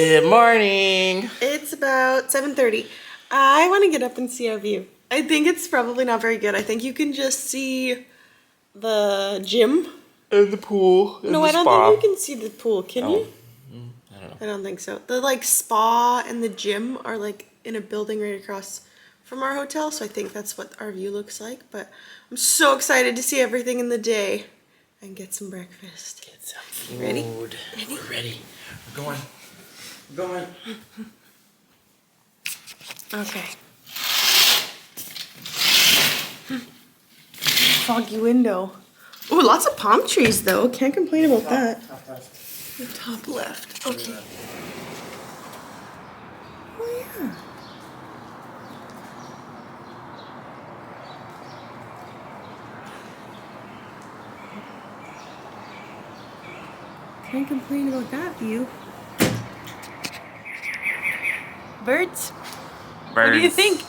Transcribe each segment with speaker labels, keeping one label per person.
Speaker 1: Good morning.
Speaker 2: It's about 7:30. I want to get up and see our view. I think it's probably not very good. I think you can just see the gym.
Speaker 1: And the pool. And
Speaker 2: No,
Speaker 1: the
Speaker 2: I don't
Speaker 1: spa.
Speaker 2: think you can see the pool. Can you?
Speaker 1: I don't know.
Speaker 2: I don't think so. The like spa and the gym are like in a building right across from our hotel, so I think that's what our view looks like. But I'm so excited to see everything in the day and get some breakfast.
Speaker 1: Get some food.
Speaker 2: Ready?
Speaker 1: We're ready. We're going. We're going.
Speaker 2: Okay. Foggy window. Oh, lots of palm trees though. Can't complain about that.
Speaker 1: Top left.
Speaker 2: The top left. Okay. Oh yeah. Can't complain about that view. Birds? What do you think?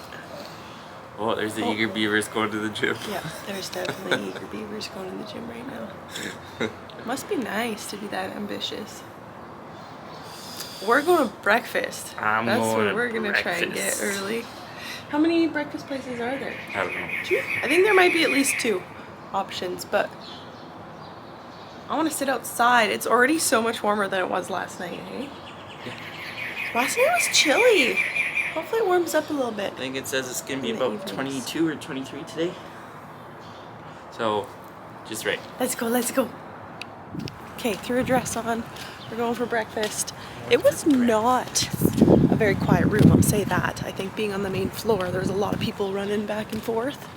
Speaker 1: Oh, there's the eager beavers going to the gym.
Speaker 2: Yeah, there's definitely eager beavers going to the gym right now. Must be nice to be that ambitious. We're going to breakfast. That's what we're going to try and get early. How many breakfast places are there?
Speaker 1: I don't know.
Speaker 2: 2? I think there might be at least 2 options, but I want to sit outside. It's already so much warmer than it was last night, eh?
Speaker 1: Yeah.
Speaker 2: Last night was chilly. Hopefully it warms up a little bit.
Speaker 1: I think it says it's going to be about 22 or 23 today. So, just right.
Speaker 2: Let's go, let's go. Okay, threw a dress on. We're going for breakfast. It was not a very quiet room, I'll say that. I think being on the main floor, there was a lot of people running back and forth.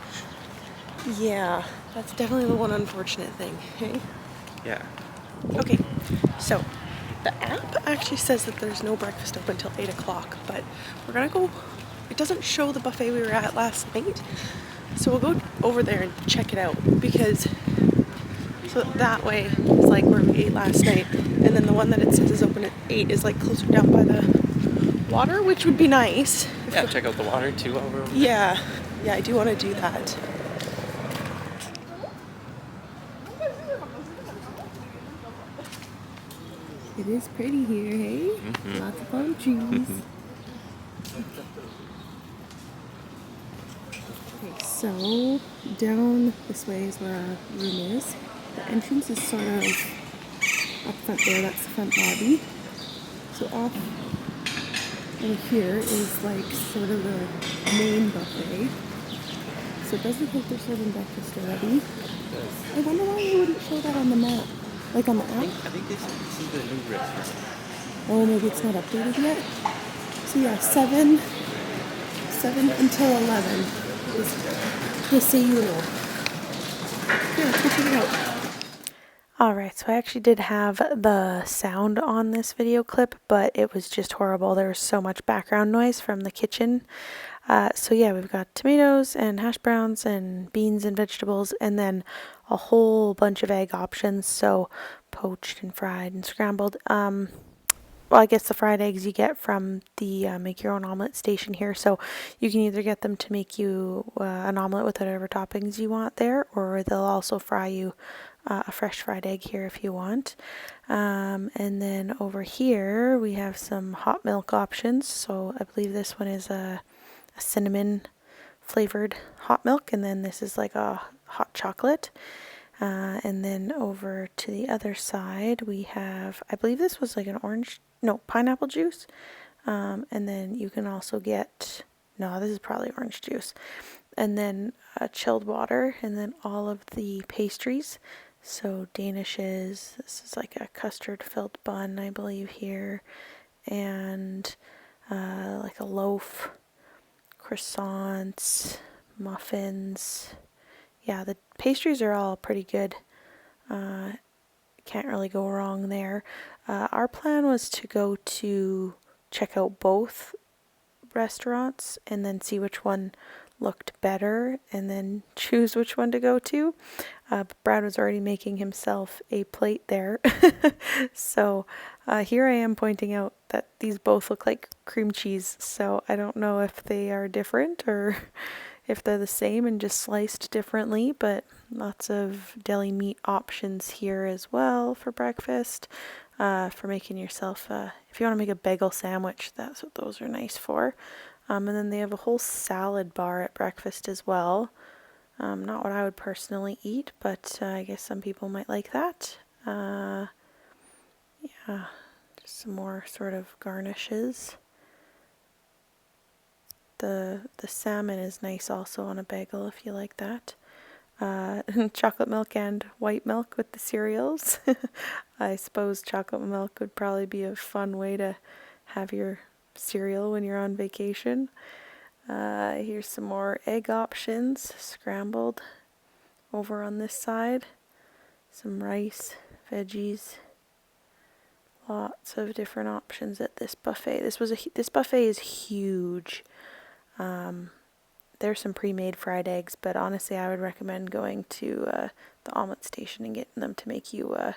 Speaker 2: Yeah, that's definitely the one unfortunate thing, hey?
Speaker 1: Yeah.
Speaker 2: Okay, so the app actually says that there's no breakfast open until 8 o'clock, but we're gonna go, it doesn't show the buffet we were at last night, so we'll go over there and check it out, because so that way it's like where we ate last night, and then the one that it says is open at 8 is like closer down by the water, which would be nice.
Speaker 1: Yeah, check out the water too while we're over there.
Speaker 2: Yeah, I do want to do that. It is pretty here, hey? Mm-hmm. Lots of palm trees. Okay, so down this way is where our room is. The entrance is sort of up front there, that's the front lobby. So off over here is like sort of the main buffet. So it doesn't think they're serving breakfast already. I wonder why they wouldn't show that on the map. Like on the app?
Speaker 1: I think this is the new restaurant.
Speaker 2: Oh, maybe it's not updated yet. So yeah, 7 until 11 is desayuno. Here, let's go check it out. Alright, so I actually did have the sound on this video clip, but it was just horrible. There was so much background noise from the kitchen. So yeah, we've got tomatoes and hash browns and beans and vegetables, and then a whole bunch of egg options. So poached and fried and scrambled. Well, I guess the fried eggs you get from the make your own omelet station here. So you can either get them to make you an omelet with whatever toppings you want there, or they'll also fry you a fresh fried egg here if you want. And then over here we have some hot milk options. So I believe this one is a cinnamon flavored hot milk, and then this is like a hot chocolate. And then over to the other side we have, I believe this was like pineapple juice. And then you can also get, no, this is probably orange juice. And then chilled water, and then all of the pastries. So danishes, this is like a custard filled bun, I believe here. And like a loaf, croissants, muffins. Yeah, the pastries are all pretty good. Can't really go wrong there. Our plan was to go to check out both restaurants and then see which one looked better and then choose which one to go to. But Brad was already making himself a plate there. So here I am pointing out that these both look like cream cheese. So I don't know if they are different or if they're the same and just sliced differently, but lots of deli meat options here as well for breakfast. for making yourself, if you want to make a bagel sandwich, that's what those are nice for. And then they have a whole salad bar at breakfast as well. Not what I would personally eat, but I guess some people might like that. Yeah, just some more sort of garnishes. The salmon is nice also on a bagel if you like that. Chocolate milk and white milk with the cereals. I suppose chocolate milk would probably be a fun way to have your cereal when you're on vacation. Here's some more egg options, scrambled over on this side. Some rice, veggies. Lots of different options at this buffet. This buffet is huge. There's some pre-made fried eggs, but honestly I would recommend going to the omelet station and getting them to make you a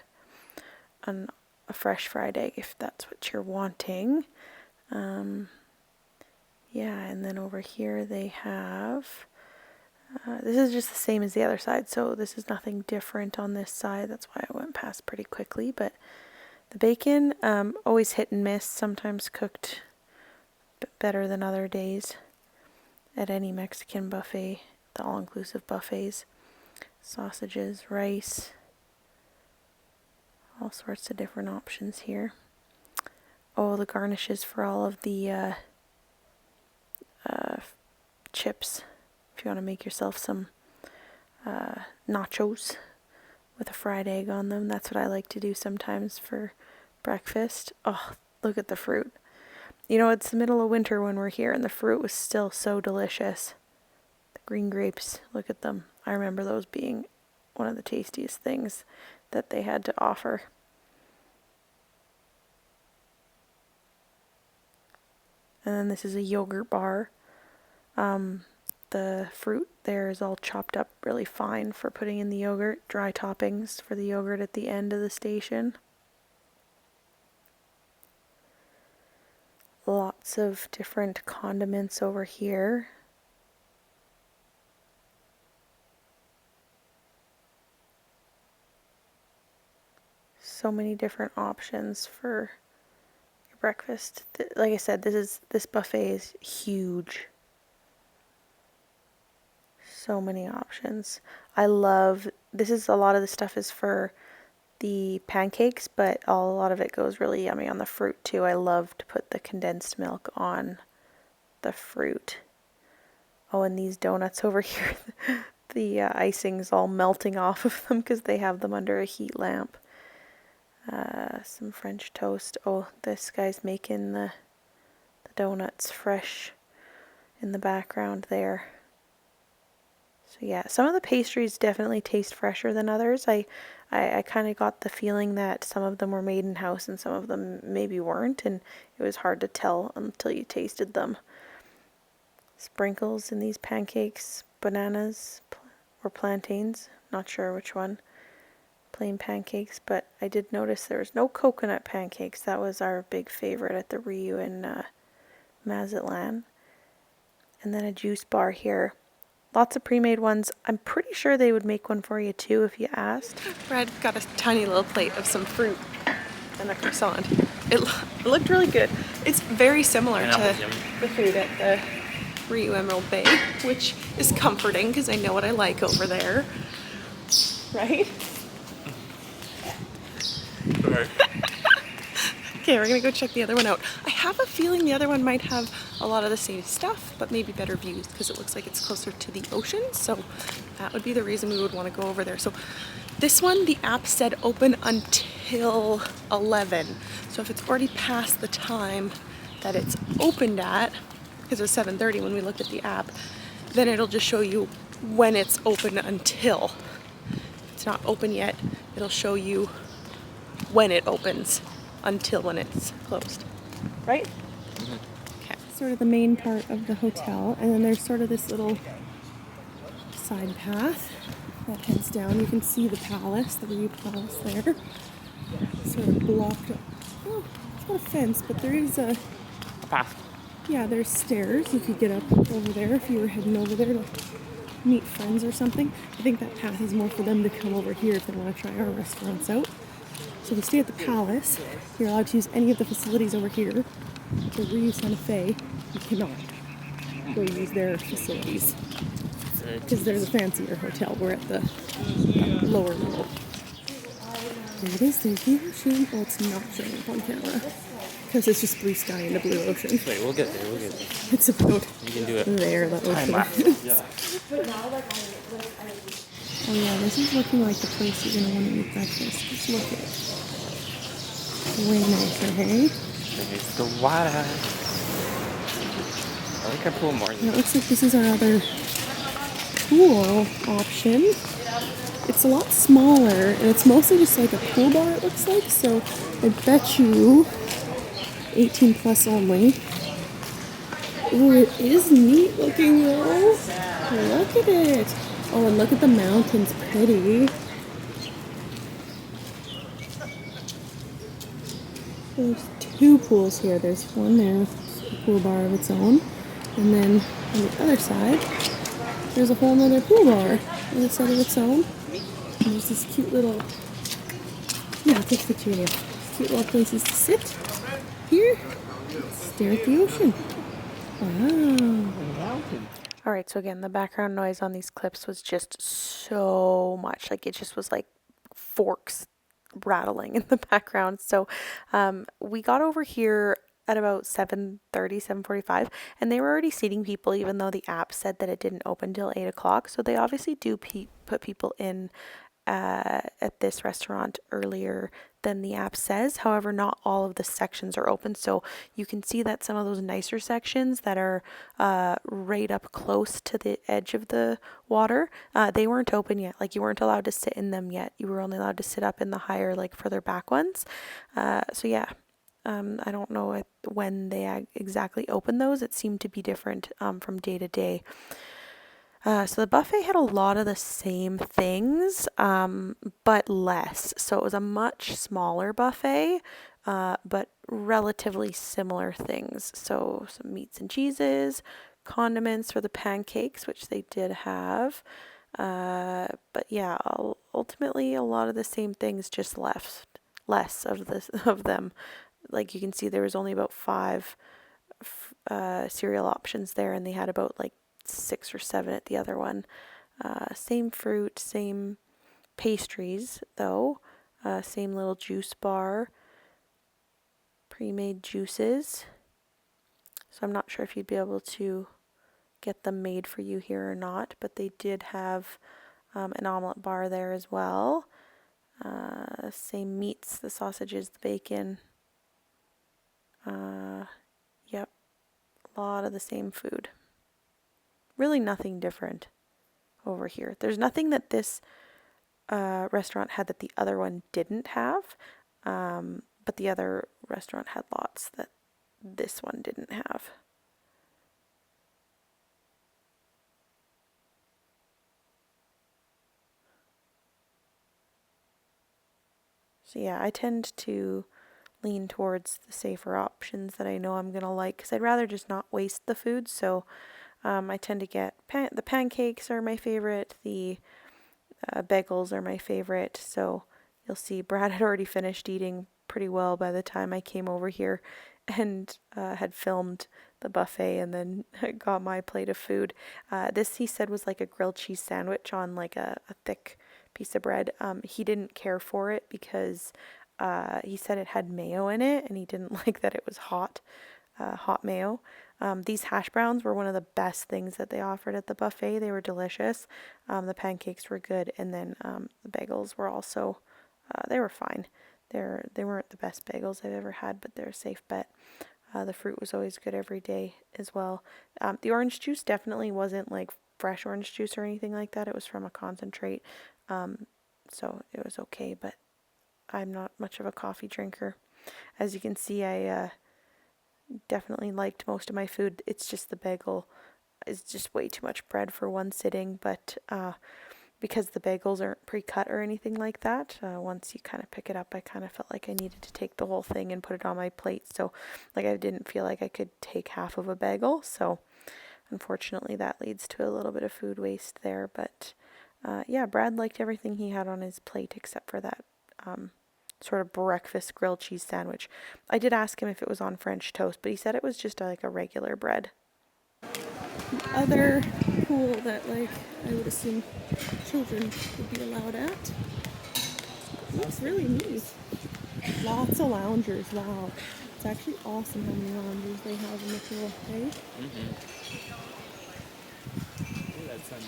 Speaker 2: fresh fried egg if that's what you're wanting. Yeah, and then over here they have, this is just the same as the other side, so this is nothing different on this side. That's why I went past pretty quickly, but the bacon, always hit and miss, sometimes cooked better than other days at any Mexican buffet, the all-inclusive buffets. Sausages, rice, all sorts of different options here. Oh, the garnishes for all of the chips. If you want to make yourself some nachos with a fried egg on them, that's what I like to do sometimes for breakfast. Oh, look at the fruit. You know, it's the middle of winter when we're here, and the fruit was still so delicious. The green grapes, look at them. I remember those being one of the tastiest things that they had to offer. And then this is a yogurt bar. The fruit there is all chopped up really fine for putting in the yogurt. Dry toppings for the yogurt at the end of the station. Lots of different condiments over here. So many different options for your breakfast. Like I said, this buffet is huge. So many options. I love, a lot of the stuff is for the pancakes, but a lot of it goes really yummy on the fruit too. I love to put the condensed milk on the fruit. Oh, and these donuts over here, the icing's all melting off of them because they have them under a heat lamp. Some French toast. Oh, this guy's making the donuts fresh in the background there. So yeah, some of the pastries definitely taste fresher than others. I kind of got the feeling that some of them were made in house and some of them maybe weren't, and it was hard to tell until you tasted them. Sprinkles in these pancakes, bananas or plantains, not sure which one. Plain pancakes, but I did notice there was no coconut pancakes. That was our big favorite at the RIU in Mazatlan. And then a juice bar here. Lots of pre-made ones. I'm pretty sure they would make one for you too if you asked. Brad got a tiny little plate of some fruit and a croissant. It looked really good. It's very similar to the food at the RIU Emerald Bay, which is comforting because I know what I like over there. Right?
Speaker 1: Right.
Speaker 2: Okay, we're gonna go check the other one out. I have a feeling the other one might have a lot of the same stuff, but maybe better views because it looks like it's closer to the ocean. So that would be the reason we would want to go over there. So this one, the app said open until 11. So if it's already past the time that it's opened at, because it was 7:30 when we looked at the app, then it'll just show you when it's open until. If it's not open yet, it'll show you when it opens until when it's closed, right? Mm-hmm. Okay. Sort of the main part of the hotel, and then there's sort of this little side path that heads down. You can see the palace, the RIU Palace there, sort of blocked up. Oh, it's not a fence, but there is a
Speaker 1: path.
Speaker 2: Yeah, there's stairs. You could get up over there if you were heading over there to meet friends or something. I think that path is more for them to come over here if they want to try our restaurants out. So So if you stay at the Palace, you're allowed to use any of the facilities over here. The RIU Santa Fe, you cannot go use their facilities because there's a fancier hotel. We're at the lower level. There it is, there's the ocean. Oh, it's not showing up on camera because it's just blue sky and a blue ocean.
Speaker 1: Wait, we'll get there.
Speaker 2: It's about
Speaker 1: You can do it.
Speaker 2: there, the ocean. Oh yeah, this is looking like the place you're going to want to eat breakfast. Just look at it. Way nicer, hey?
Speaker 1: There's the water. I like our pool more than
Speaker 2: It looks like this is our other pool option. It's a lot smaller, and it's mostly just like a pool bar, it looks like. So I bet you 18 plus only. Oh, it is neat looking though. Look at it. Oh, and look at the mountains, pretty. There's two pools here. There's one there with a pool bar of its own. And then on the other side, there's a whole other pool bar on a set of its own. And there's this cute little, yeah, I'll take a picture video. Cute little places to sit here, stare at the ocean. Wow.
Speaker 3: All right, so again, the background noise on these clips was just so much. Like, it just was like forks rattling in the background. So we got over here at about 7:30, 7:45, and they were already seating people, even though the app said that it didn't open till 8 o'clock. So they obviously do put people in at this restaurant earlier than the app says. However, not all of the sections are open, so you can see that some of those nicer sections that are right up close to the edge of the water, they weren't open yet. Like, you weren't allowed to sit in them yet. You were only allowed to sit up in the higher, like, further back ones. So yeah, I don't know when they exactly opened those. It seemed to be different from day to day. So the buffet had a lot of the same things, but less. So it was a much smaller buffet, but relatively similar things. So some meats and cheeses, condiments for the pancakes, which they did have. But yeah, ultimately a lot of the same things, just less of them. Like, you can see there was only about 5 cereal options there, and they had about like 6 or 7 at the other one. Same fruit, same pastries though, same little juice bar, pre-made juices. So I'm not sure if you'd be able to get them made for you here or not, but they did have an omelet bar there as well. Same meats, the sausages, the bacon. Yep, a lot of the same food. Really nothing different over here. There's nothing that this restaurant had that the other one didn't have, but the other restaurant had lots that this one didn't have. So yeah, I tend to lean towards the safer options that I know I'm gonna like, because I'd rather just not waste the food. So I tend to get the pancakes are my favorite, the bagels are my favorite. So you'll see Brad had already finished eating pretty well by the time I came over here and had filmed the buffet and then got my plate of food. This, he said, was like a grilled cheese sandwich on like a thick piece of bread. He didn't care for it because he said it had mayo in it, and he didn't like that it was hot mayo. These hash browns were one of the best things that they offered at the buffet. They were delicious. The pancakes were good, and then the bagels were also they were fine. They weren't the best bagels I've ever had, but they're a safe bet. The fruit was always good every day as well. The orange juice definitely wasn't like fresh orange juice or anything like that. It was from a concentrate, so it was okay, but I'm not much of a coffee drinker. As you can see, I definitely liked most of my food. It's just the bagel is just way too much bread for one sitting, but because the bagels aren't pre-cut or anything like that, once you kind of pick it up, I kind of felt like I needed to take the whole thing and put it on my plate. So like, I didn't feel like I could take half of a bagel. So unfortunately that leads to a little bit of food waste there. But yeah, Brad liked everything he had on his plate except for that sort of breakfast grilled cheese sandwich. I did ask him if it was on French toast, but he said it was just like a regular bread.
Speaker 2: The other pool that like I would assume children would be allowed at. Looks really neat. Lots of loungers, wow. It's actually awesome how many loungers they have in the pool, hey?
Speaker 1: That's sun.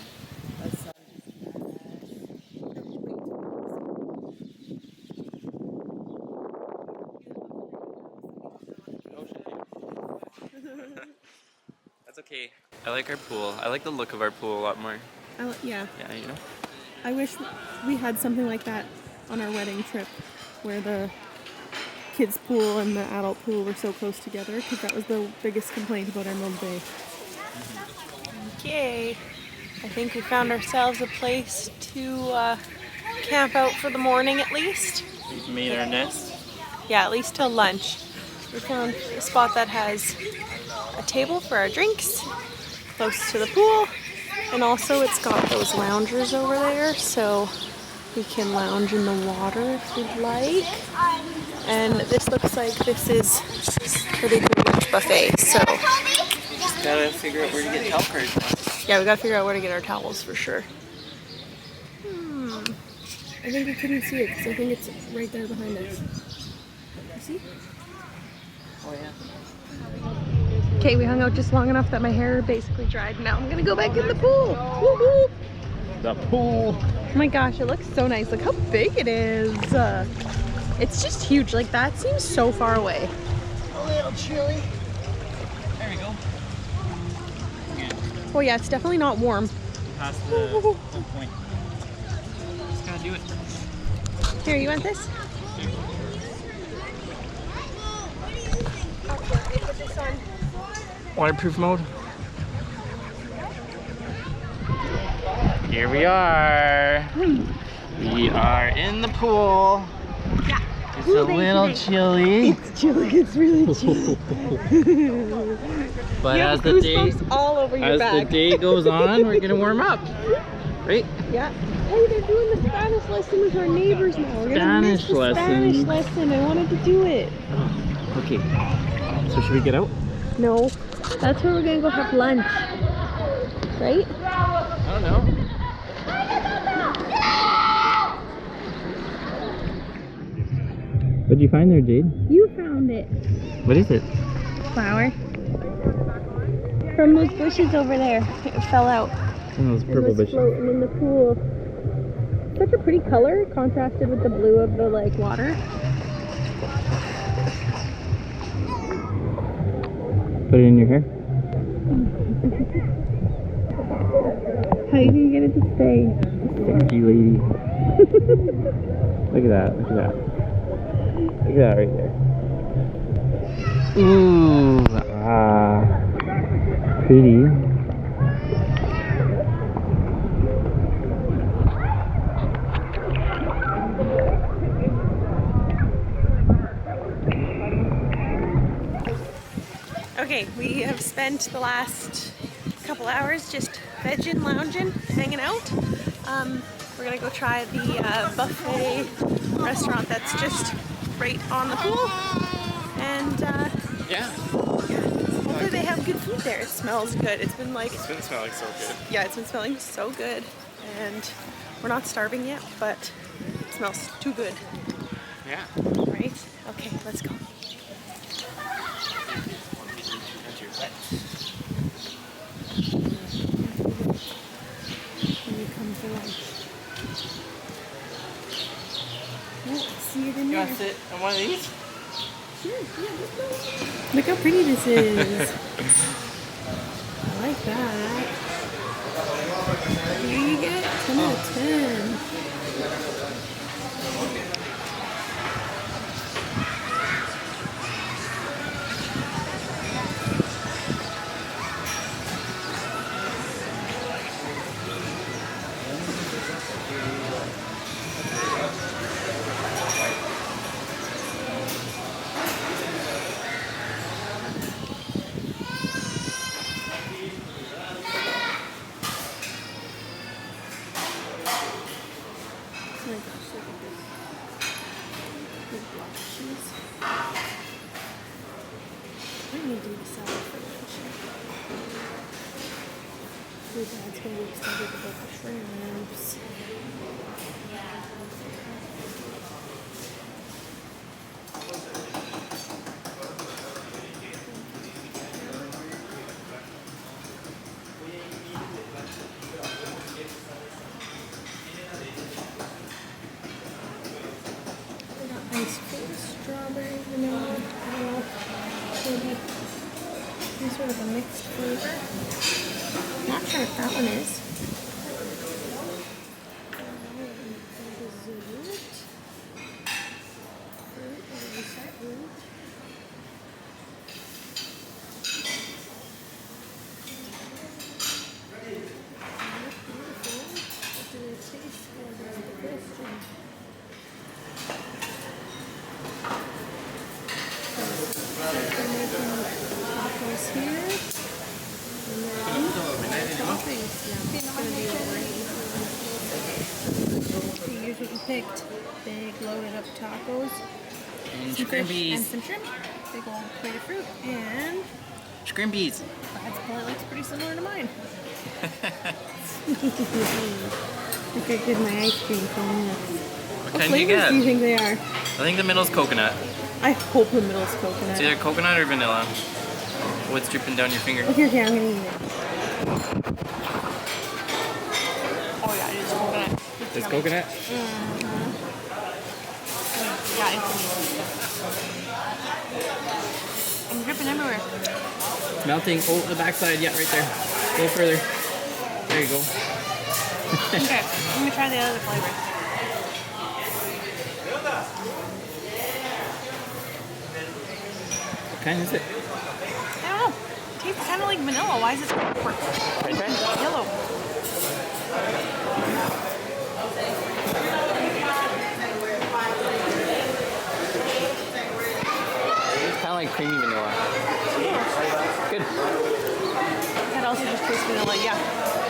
Speaker 1: That's okay. I like our pool. I like the look of our pool a lot more.
Speaker 2: Yeah.
Speaker 1: Yeah, you know?
Speaker 2: I wish we had something like that on our wedding trip where the kids pool and the adult pool were so close together, because that was the biggest complaint about Emerald Bay.
Speaker 3: Okay, I think we found ourselves a place to camp out for the morning at least.
Speaker 1: We've made our nest.
Speaker 3: Yeah, at least till lunch. We found a spot that has a table for our drinks, close to the pool, and also it's got those loungers over there, so we can lounge in the water if we'd like. And this looks like this is where they do a lunch buffet, so
Speaker 1: Just gotta figure out where to get towel cards.
Speaker 3: yeah, we gotta figure out where to get our towels for sure.
Speaker 2: I think we couldn't see it because I think it's right there behind us. You see?
Speaker 1: Oh yeah.
Speaker 3: Okay, we hung out just long enough that my hair basically dried. Now I'm gonna go back in the pool. Woo-hoo.
Speaker 1: The pool.
Speaker 3: Oh my gosh, it looks so nice. Look how big it is. It's just huge. Like, that seems so far away.
Speaker 1: A little chilly. There we go.
Speaker 3: Oh yeah, it's definitely not warm.
Speaker 1: Past the whole point. Just gotta do it.
Speaker 3: Here, you want this? Okay, put this on.
Speaker 1: Waterproof mode. Here we are. We are in the pool.
Speaker 3: Yeah.
Speaker 1: It's a little chilly.
Speaker 3: It's chilly. It's really chilly.
Speaker 1: But
Speaker 3: You
Speaker 1: as
Speaker 3: have
Speaker 1: the day
Speaker 3: goosebumps all over your
Speaker 1: as
Speaker 3: back.
Speaker 1: the day goes on, we're gonna warm up. Right?
Speaker 3: Yeah. Hey, they're doing the Spanish lesson with our neighbors now. We're gonna miss
Speaker 1: Spanish
Speaker 3: the
Speaker 1: lesson.
Speaker 3: Spanish lesson. I wanted to do it.
Speaker 1: Oh, okay. So should we get out?
Speaker 3: No, that's where we're gonna go have lunch. Right?
Speaker 1: I don't know. What'd you find there, Jade?
Speaker 3: You found it.
Speaker 1: What is it?
Speaker 3: Flower. From those bushes over there. It fell out.
Speaker 1: One of those purple
Speaker 3: It was
Speaker 1: bushes.
Speaker 3: floating in the pool. Such a pretty color, contrasted with the blue of the like water.
Speaker 1: Put it in your hair.
Speaker 3: How are you gonna get it to stay?
Speaker 1: Stinky lady. Look at that. Look at that. Look at that right there. Ooh. Pretty.
Speaker 3: Okay, we have spent the last couple hours just vegging, lounging, hanging out. We're gonna go try the buffet restaurant that's just right on the pool. And
Speaker 1: Yeah.
Speaker 3: hopefully they have good food there. It smells good. It's been like,
Speaker 1: It's been smelling so good.
Speaker 3: yeah, it's been smelling so good. And we're not starving yet, but it smells too good,
Speaker 1: Yeah.
Speaker 3: right? Okay, let's go.
Speaker 2: When you come for lunch. Yeah, see it in
Speaker 1: You
Speaker 2: there.
Speaker 1: want to sit on one of these?
Speaker 2: Sure, yeah, let's go. Look how pretty this is. I like that. Here you get 10 out of 10. Oh my gosh, look at this. need to decide for lunch. Your dad's gonna be excited about the shrimps. We got ice cream, strawberry, vanilla, I don't know, maybe some sort of a mixed flavor. Not sure what that one is. Dessert. Fruit, what is that fruit? Beautiful. What do they taste like? That's the question. They're making tacos here. And they're in toppings now. It's gonna be great. You usually picked big loaded up tacos.
Speaker 1: And
Speaker 2: Some
Speaker 1: shrimp
Speaker 2: fish and
Speaker 1: peas.
Speaker 2: some shrimp. Big old plate of fruit. And
Speaker 1: Shrimp peas.
Speaker 2: Brad's plate looks pretty similar to mine. Look how good my ice cream cone looks.
Speaker 1: What
Speaker 2: What
Speaker 1: kind do you
Speaker 2: flavors
Speaker 1: get?
Speaker 2: do you think they are?
Speaker 1: I think the middle's coconut.
Speaker 2: I hope the middle's coconut.
Speaker 1: It's either coconut or vanilla. What's dripping down your finger?
Speaker 2: Look here, I'm gonna eat it.
Speaker 3: Oh yeah, it is coconut.
Speaker 1: It's coconut?
Speaker 3: Yeah, I'm dripping everywhere.
Speaker 1: It's melting. Oh, the backside. Yeah, right there. A little further. There you go.
Speaker 3: Okay, I'm gonna try the other flavor.
Speaker 1: What kind is it?
Speaker 3: I don't know. It tastes kind of like vanilla. Why is it yellow?
Speaker 1: It's kind of like creamy vanilla. Good.
Speaker 3: That also just tastes vanilla. Yeah,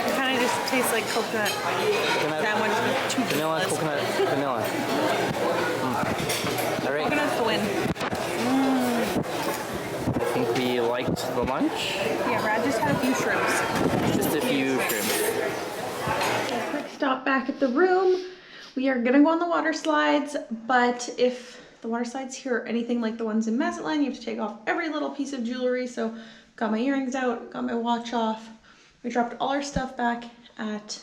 Speaker 3: it kind of just tastes like coconut.
Speaker 1: Coconut.
Speaker 3: That one's with two
Speaker 1: Vanilla,
Speaker 3: bananas.
Speaker 1: coconut, vanilla. All right.
Speaker 3: Coconut's the win.
Speaker 1: I think we liked the lunch.
Speaker 3: Yeah, Brad just had a few shrimps.
Speaker 1: Just a few shrimps.
Speaker 2: A quick stop back at the room. We are gonna go on the water slides, but if the water slides here are anything like the ones in Mazatlan, you have to take off every little piece of jewelry. So got my earrings out, got my watch off. We dropped all our stuff back at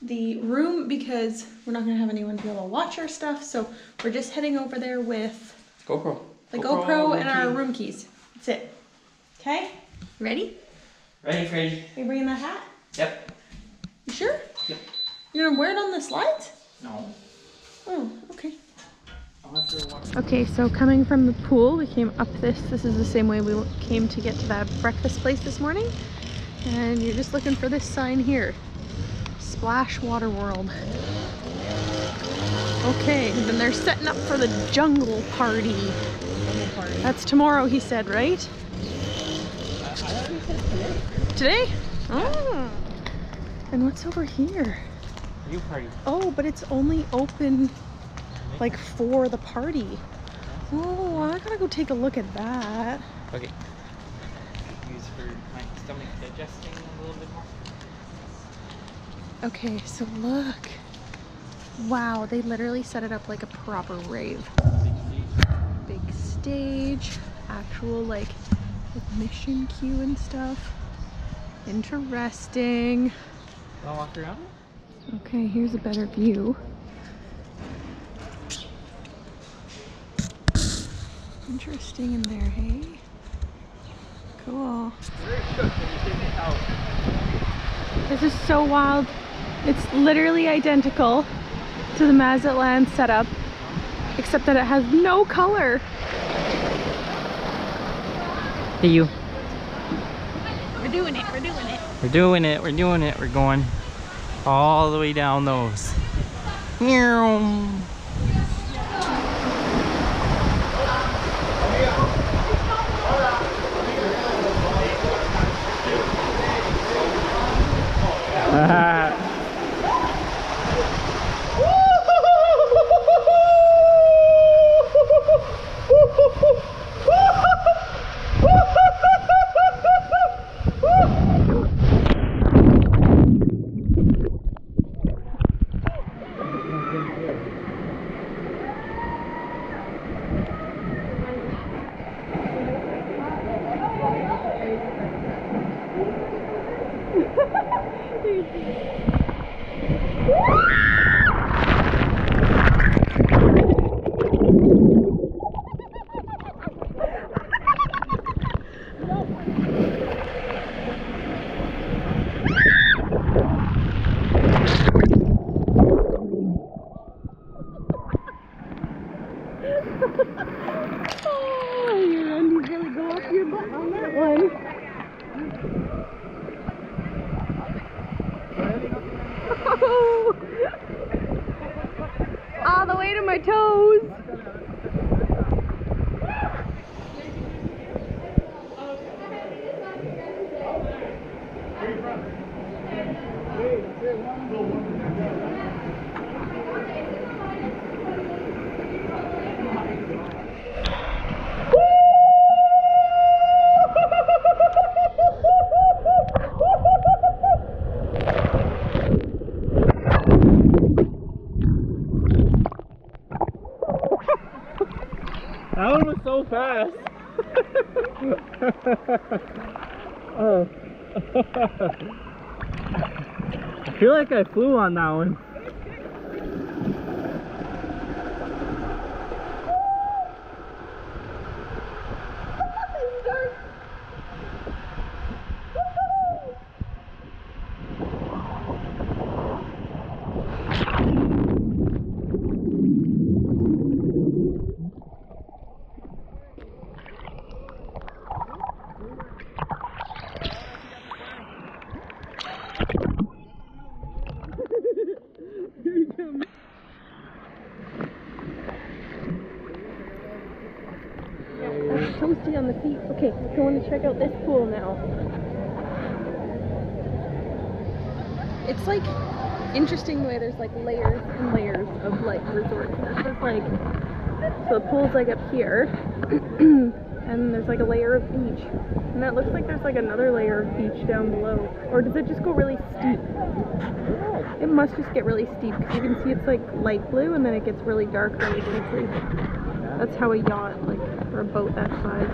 Speaker 2: the room because we're not gonna have anyone to be able to watch our stuff. So we're just heading over there with
Speaker 1: GoPro.
Speaker 2: the GoPro and our
Speaker 1: key.
Speaker 2: room keys. That's it. Okay, ready?
Speaker 1: Ready, Freddy?
Speaker 2: Are you bringing that hat?
Speaker 1: Yep.
Speaker 2: You sure?
Speaker 1: Yep.
Speaker 2: You're gonna wear it on the slides?
Speaker 1: No.
Speaker 2: Oh, okay.
Speaker 1: I'll have to watch.
Speaker 2: Okay, so coming from the pool, we came up this. This is the same way we came to get to that breakfast place this morning. And you're just looking for this sign here. Splash Water World. Okay, then they're setting up for the jungle party. That's tomorrow, he said, right? Today? Oh. And what's over here?
Speaker 1: RIU party.
Speaker 2: Oh, but it's only open like for the party. Oh, I gotta go take a look at that.
Speaker 1: Okay. Use for my stomach digesting a little bit more.
Speaker 2: Okay, so look. Wow, they literally set it up like a proper rave. Big stage, actual like admission queue and stuff. Interesting.
Speaker 1: Wanna walk around?
Speaker 2: Okay, here's a better view. Interesting in there, hey? Cool. This is so wild. It's literally identical to the Mazatlan setup, except that it has no color.
Speaker 1: Hey, you.
Speaker 3: We're doing it. We're doing it.
Speaker 1: We're doing it. We're doing it. We're going all the way down those. Meow.
Speaker 2: All the way to my toes.
Speaker 1: That one was so fast. Oh. I feel like I flew on that one. Toasty on the feet. Okay, we're going to check out this pool now. It's like interesting the way there's like layers and layers of like resorts. This is like, so the pool's like up here and there's like a layer of beach, and that looks like there's like another layer of beach down below. Or does it just go really steep? It must just get really steep because you can see it's like light blue and then it gets really dark really quickly. That's how a yacht, like, or a boat that size.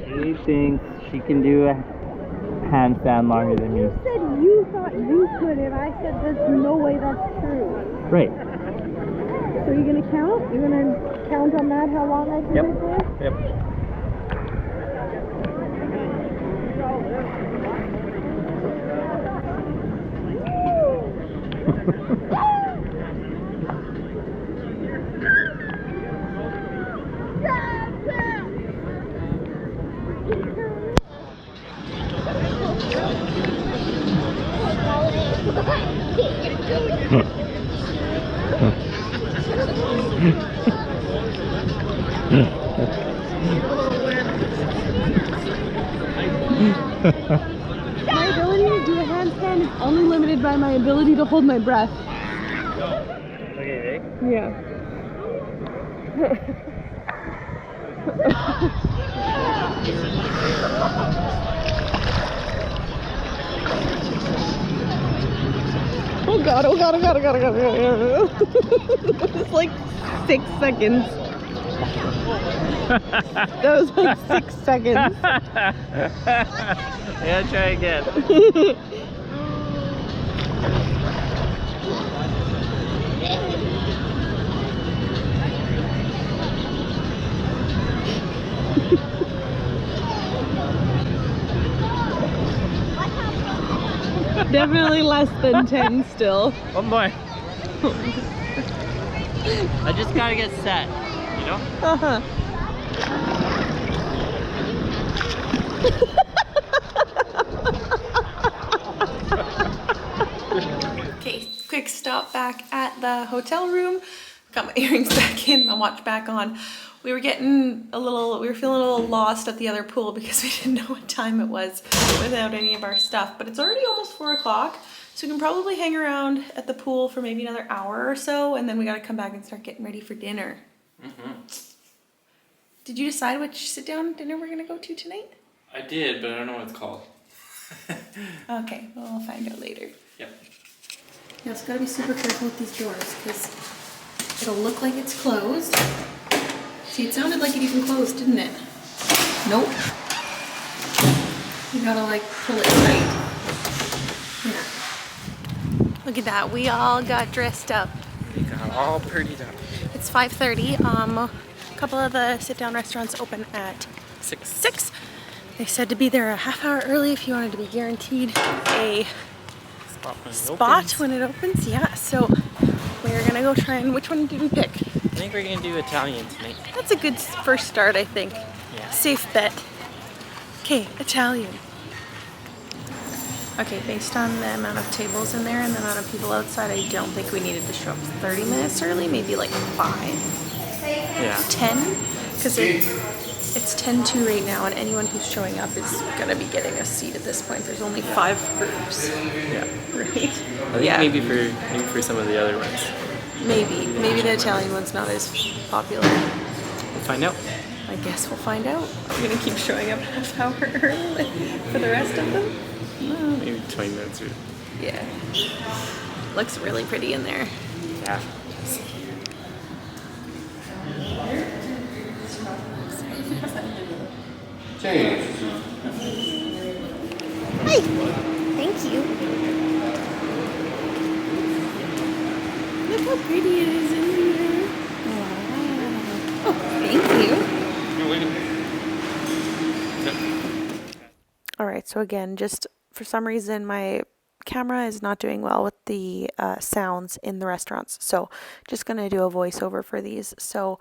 Speaker 1: She thinks she can do a handstand longer than me.
Speaker 2: You said you thought you could, and I said there's no way that's true.
Speaker 1: Right.
Speaker 2: So you're gonna count? You're gonna count on that how long I can do for?
Speaker 1: Yep.
Speaker 2: My ability to do a handstand is only limited by my ability to hold my breath.
Speaker 1: Okay,
Speaker 2: Yeah. Oh god, oh god, oh god, oh god, oh god, oh god. It's like 6 seconds. That was like 6 seconds.
Speaker 1: Yeah, try again.
Speaker 2: Definitely less than 10 still.
Speaker 1: One more. I just gotta get set, you know?
Speaker 2: Uh-huh. Okay, quick stop back at the hotel room. Got my earrings back in, my watch back on. We were feeling a little lost at the other pool because we didn't know what time it was without any of our stuff. But it's already almost 4 o'clock, so we can probably hang around at the pool for maybe another hour or so, and then we gotta come back and start getting ready for dinner. Did you decide which sit-down dinner we're gonna go to tonight?
Speaker 4: I did, but I don't know what it's called.
Speaker 2: Okay, well, we'll find out later.
Speaker 4: Yep.
Speaker 2: You also gotta be super careful with these doors because it'll look like it's closed. See, it sounded like it even closed, didn't it? Nope. You gotta like pull it tight. Yeah.
Speaker 1: Look at that, we all got dressed up.
Speaker 4: We got all prettied up.
Speaker 1: It's 5:30. A couple of the sit-down restaurants open at 6. They said to be there a half hour early if you wanted to be guaranteed a spot when it opens. Yeah, so we're gonna go try and, which one did we pick?
Speaker 4: I think we're gonna do Italian tonight.
Speaker 1: That's a good first start, I think.
Speaker 4: Yeah.
Speaker 1: Safe bet. Okay, Italian. Okay, based on the amount of tables in there and the amount of people outside, I don't think we needed to show up 30 minutes early, maybe like 5.
Speaker 4: Yeah.
Speaker 1: 10, because it's 10:02 right now, and anyone who's showing up is gonna be getting a seat at this point. There's only 5 groups,
Speaker 4: Yeah.
Speaker 1: right?
Speaker 4: I think maybe for some of the other ones.
Speaker 1: Maybe the Italian one's not as popular.
Speaker 4: We'll find out.
Speaker 1: I guess we'll find out. We're gonna keep showing up half hour early for the rest of them.
Speaker 4: Maybe 20 minutes or.
Speaker 1: Yeah. Looks really pretty in there.
Speaker 4: Yeah.
Speaker 1: Hi. Thank you. Look how pretty it is in here. Wow. Oh, thank you.
Speaker 4: You're waiting.
Speaker 3: All right, so again, just for some reason, my camera is not doing well with the sounds in the restaurants. So just going to do a voiceover for these. So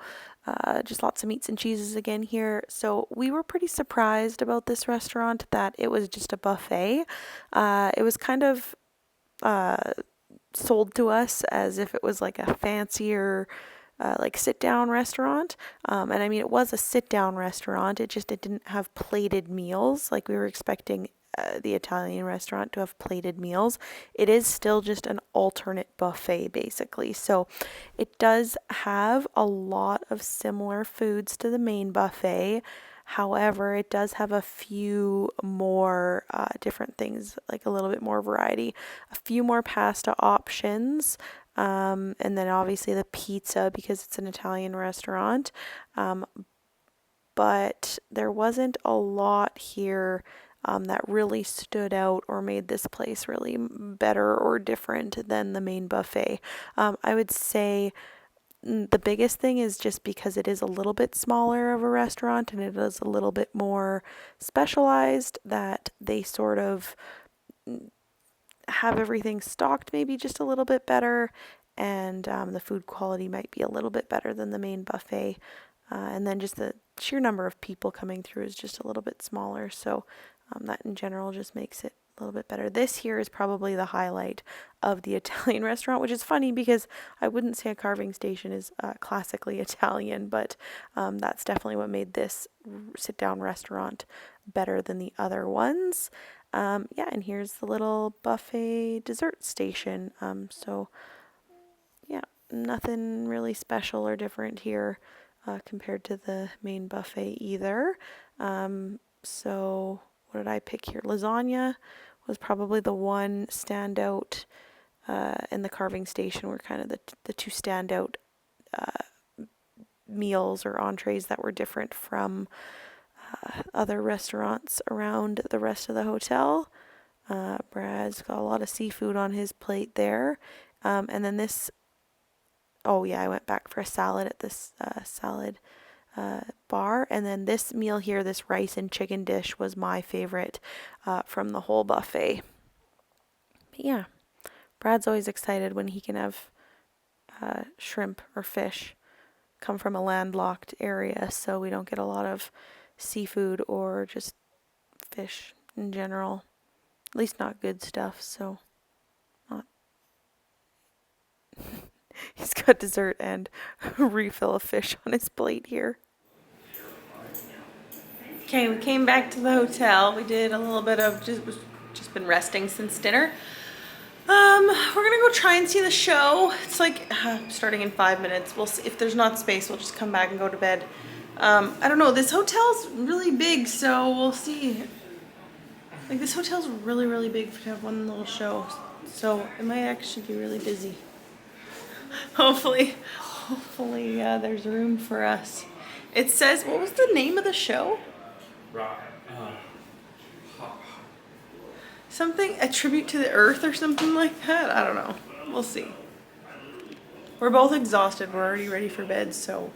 Speaker 3: just lots of meats and cheeses again here. So we were pretty surprised about this restaurant that it was just a buffet. It was kind of sold to us as if it was like a fancier like sit-down restaurant, and I mean it was a sit-down restaurant. It didn't have plated meals like we were expecting the Italian restaurant to have plated meals. It is still just an alternate buffet basically. So it does have a lot of similar foods to the main buffet. However, it does have a few more different things, like a little bit more variety, a few more pasta options, and then obviously the pizza because it's an Italian restaurant. But there wasn't a lot here that really stood out or made this place really better or different than the main buffet. I would say the biggest thing is just because it is a little bit smaller of a restaurant and it is a little bit more specialized, that they sort of have everything stocked maybe just a little bit better, and the food quality might be a little bit better than the main buffet, and then just the sheer number of people coming through is just a little bit smaller, so that in general just makes it a little bit better. This here is probably the highlight of the Italian restaurant, which is funny because I wouldn't say a carving station is classically Italian, but that's definitely what made this sit-down restaurant better than the other ones. Yeah, and here's the little buffet dessert station. So yeah, nothing really special or different here compared to the main buffet either. So what did I pick here? Lasagna was probably the one standout, and the carving station were kind of the two standout meals or entrees that were different from other restaurants around the rest of the hotel. Brad's got a lot of seafood on his plate there. And then this, oh yeah, I went back for a salad at this salad bar. And then this meal here, this rice and chicken dish was my favorite from the whole buffet. But yeah, Brad's always excited when he can have shrimp or fish come from a landlocked area, so we don't get a lot of seafood or just fish in general, at least not good stuff. So not he's got dessert and a refill of fish on his plate here. Okay, we came back to the hotel. We did a little bit of just been resting since dinner. We're gonna go try and see the show. It's like starting in 5 minutes. We'll see if there's not space. We'll just come back and go to bed. I don't know. This hotel's really big, so we'll see Like this hotel's really, really big to have one little show. So it might actually be really busy. Hopefully there's room for us. It says, what was the name of the show? Something, a tribute to the earth or something like that? I don't know. We'll see. We're both exhausted. We're already ready for bed, so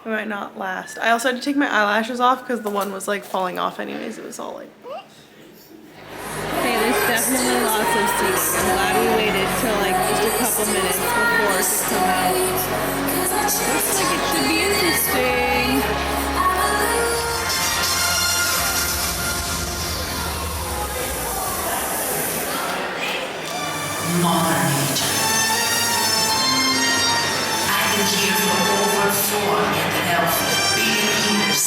Speaker 3: we might not last. I also had to take my eyelashes off because the one was like falling off anyways. It was all like...
Speaker 1: Okay, there's definitely lots of seating. I'm glad we waited till like just a couple minutes before to come out. Looks like it should be interesting.
Speaker 5: Mother Nature. I've been here for over 4.5 billion years.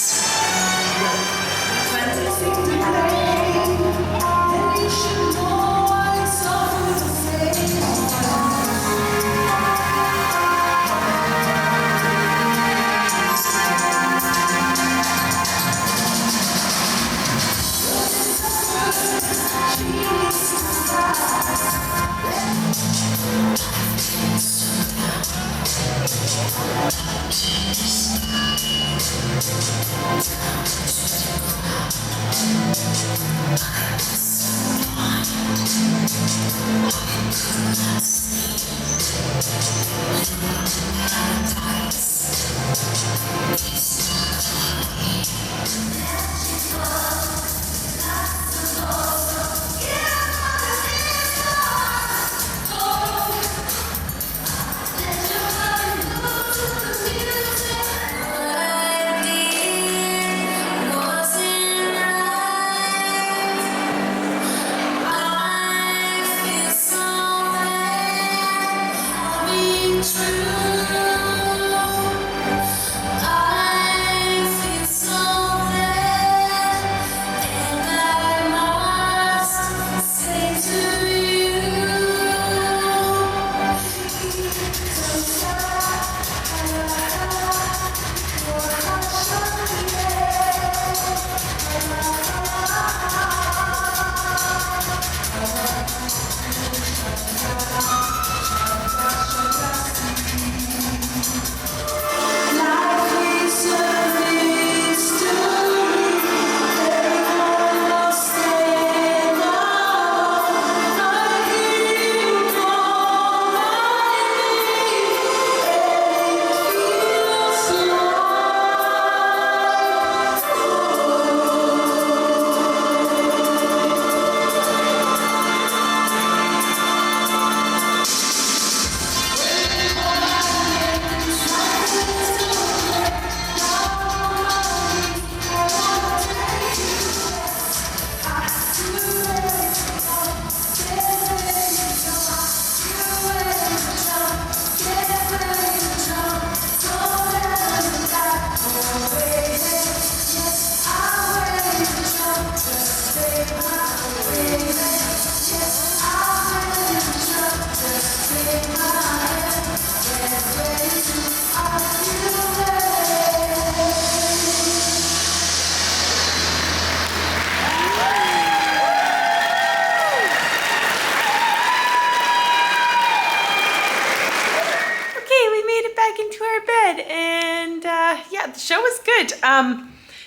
Speaker 3: The show was good.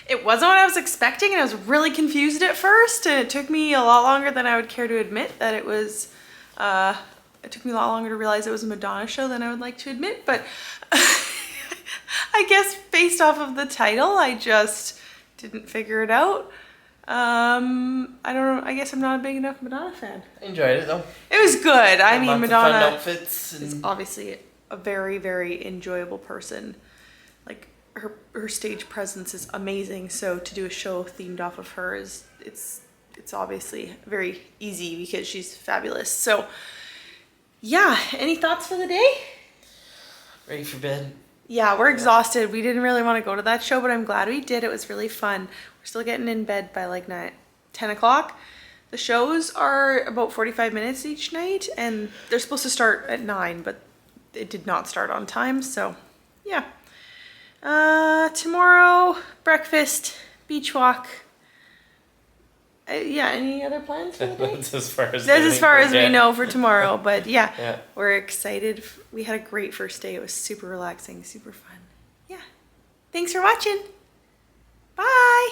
Speaker 3: It wasn't what I was expecting, and I was really confused at first, and it took me a lot longer than I would care to admit that it was, it took me a lot longer to realize it was a Madonna show than I would like to admit, but I guess based off of the title, I just didn't figure it out. I don't know, I guess I'm not a big enough Madonna fan.
Speaker 4: I enjoyed it though.
Speaker 3: It was good. I mean,
Speaker 4: Lots
Speaker 3: Madonna
Speaker 4: of fun outfits
Speaker 3: is
Speaker 4: and...
Speaker 3: obviously a very, very enjoyable person. Like, her stage presence is amazing, so to do a show themed off of her is it's obviously very easy because she's fabulous. So yeah, any thoughts for the day?
Speaker 4: Ready for bed.
Speaker 3: Yeah, we're exhausted. We didn't really want to go to that show, but I'm glad we did. It was really fun. We're still getting in bed by like 10 o'clock. The shows are about 45 minutes each night, and they're supposed to start at 9, but it did not start on time, so yeah. Tomorrow, breakfast, beach walk, Yeah, any other plans for the day?
Speaker 4: That's as far as
Speaker 3: That's as far as we
Speaker 4: yeah.
Speaker 3: know for tomorrow, but yeah,
Speaker 4: Yeah.
Speaker 3: we're excited. We had a great first day. It was super relaxing, super fun. Yeah. Thanks for watching. Bye.